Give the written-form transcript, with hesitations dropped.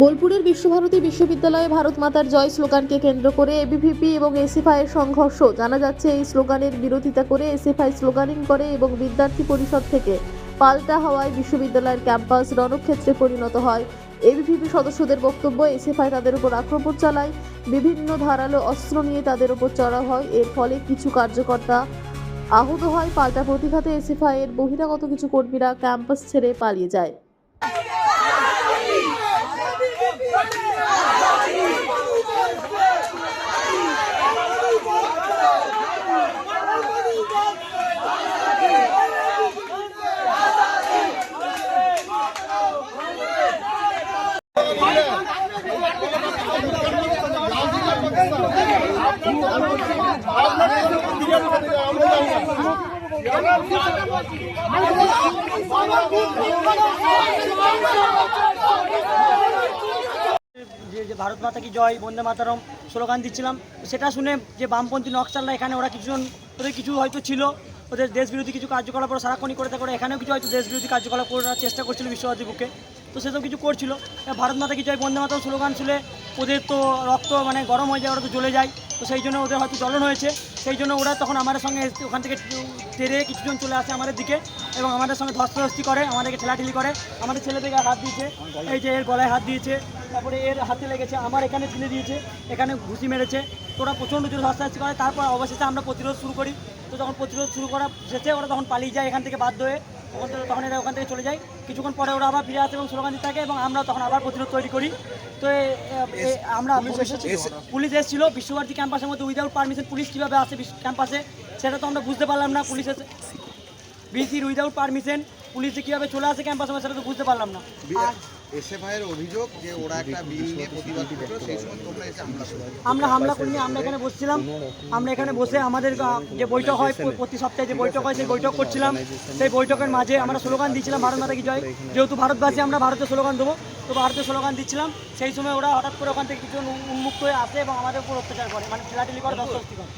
বোলপুরের বিশ্বভারতী বিশ্ববিদ্যালয়ে ভারত মাতার জয় স্লোগানকে কেন্দ্র করে এবিভিপি এবং এসএফআইয়ের সংঘর্ষ। জানা যাচ্ছে, এই স্লোগানের বিরোধিতা করে এসএফআই স্লোগানিং করে এবং বিদ্যার্থী পরিষদ থেকে পাল্টা হওয়ায় বিশ্ববিদ্যালয়ের ক্যাম্পাস রণক্ষেত্রে পরিণত হয়। এবিভিপি সদস্যদের বক্তব্য, এসএফআই তাদের উপর আক্রমণ চালায়, বিভিন্ন ধারালো অস্ত্র নিয়ে তাদের উপর চড়া হয়। এর ফলে কিছু কার্যকর্তা আহত হয়। পাল্টা প্রতিঘাতে এসএফআইয়ের বহিরাগত কিছু কর্মীরা ক্যাম্পাস ছেড়ে পালিয়ে যায়। যে ভারত মাতা কি জয়, বন্দে মাতারম স্লোগান দিচ্ছিলাম, সেটা শুনে যে বামপন্থী নকশালরা এখানে ওরা ওদের কিছু হয়তো ছিল, ওদের দেশবিরোধী কিছু কার্যকলাপ ওরা সারাক্ষণই করে থাকে, এখানেও কিছু হয়তো দেশবিরোধী কার্যকলাপ করার চেষ্টা করছিল বিশ্বভারতীর বুকে। তো সেসব কিছু করছিল। ভারত মাতা কি জয়, বন্দে মাতারম স্লোগান শুনে ওদের তো রক্ত গরম হয়ে যায়, ওরা তো জ্বলে যায়। তো সেই জন্য ওদের হয়তো জ্বলন হয়েছে। সেই জন্য ওরা তখন আমাদের সঙ্গে ওখান থেকে তেরে কিছুজন চলে আসে আমাদের দিকে এবং আমাদের সঙ্গে ধস্তাধস্তি করে, আমাদেরকে ঠেলাঠেলি করে, আমাদের ছেলেদেরকে হাত দিয়েছে, এই যে এর গলায় হাত দিয়েছে, তারপরে এর হাতে লেগেছে, আমার এখানে ঠেলে দিয়েছে, এখানে ঘুষি মেরেছে। তো ওরা প্রচণ্ড জোরে ধস্তাধস্তি করে। তারপর অবশেষে আমরা প্রতিরোধ শুরু করি। তো যখন প্রতিরোধ শুরু করা শেষে ওরা তখন পালিয়ে যায় এখান থেকে বাধ্য হয়ে। তখন এরা ওখান থেকে চলে যায়। কিছুক্ষণ পরে ওরা আবার ফিরে আসে এবং স্লোগান দিতে থাকে এবং আমরা তখন আবার প্রতিরোধ তৈরি করি। তো আমরা পুলিশ এসেছিল বিশ্বভারতী ক্যাম্পাসের মধ্যে উইদাউট পারমিশন। পুলিশ কীভাবে আসে ক্যাম্পাসে সেটা তো আমরা বুঝতে পারলাম না। পুলিশ এসে বিসির উইদাউট পারমিশন পুলিশ যে কীভাবে চলে আসে ক্যাম্পাসে সেটা তো বুঝতে পারলাম না। এসএফআইয়ের অভিযোগ যে ওরা একটা বিল নিয়ে প্রতিবাদ করছিল, সেই সময় তোমরা এসে আমরা হামলা করিনি। আমরা এখানে বসছিলাম। আমরা এখানে বসে আমাদের যে বৈঠক হয় প্রতি সপ্তাহে, যে বৈঠক হয় সেই বৈঠক করছিলাম। সেই বৈঠকের মাঝে আমরা স্লোগান দিচ্ছিলাম ভারত মাতা কি জয়। যেহেতু ভারতবাসী, আমরা ভারতের স্লোগান দেবো, তো ভারতের স্লোগান দিচ্ছিলাম। সেই সময় ওরা হঠাৎ করে ওখান থেকে কিছু উন্মুক্ত হয়ে আসে এবং আমাদের উপর অত্যাচার করে, ঠেলাঠেলি করে, ধস্তাধস্তি করে।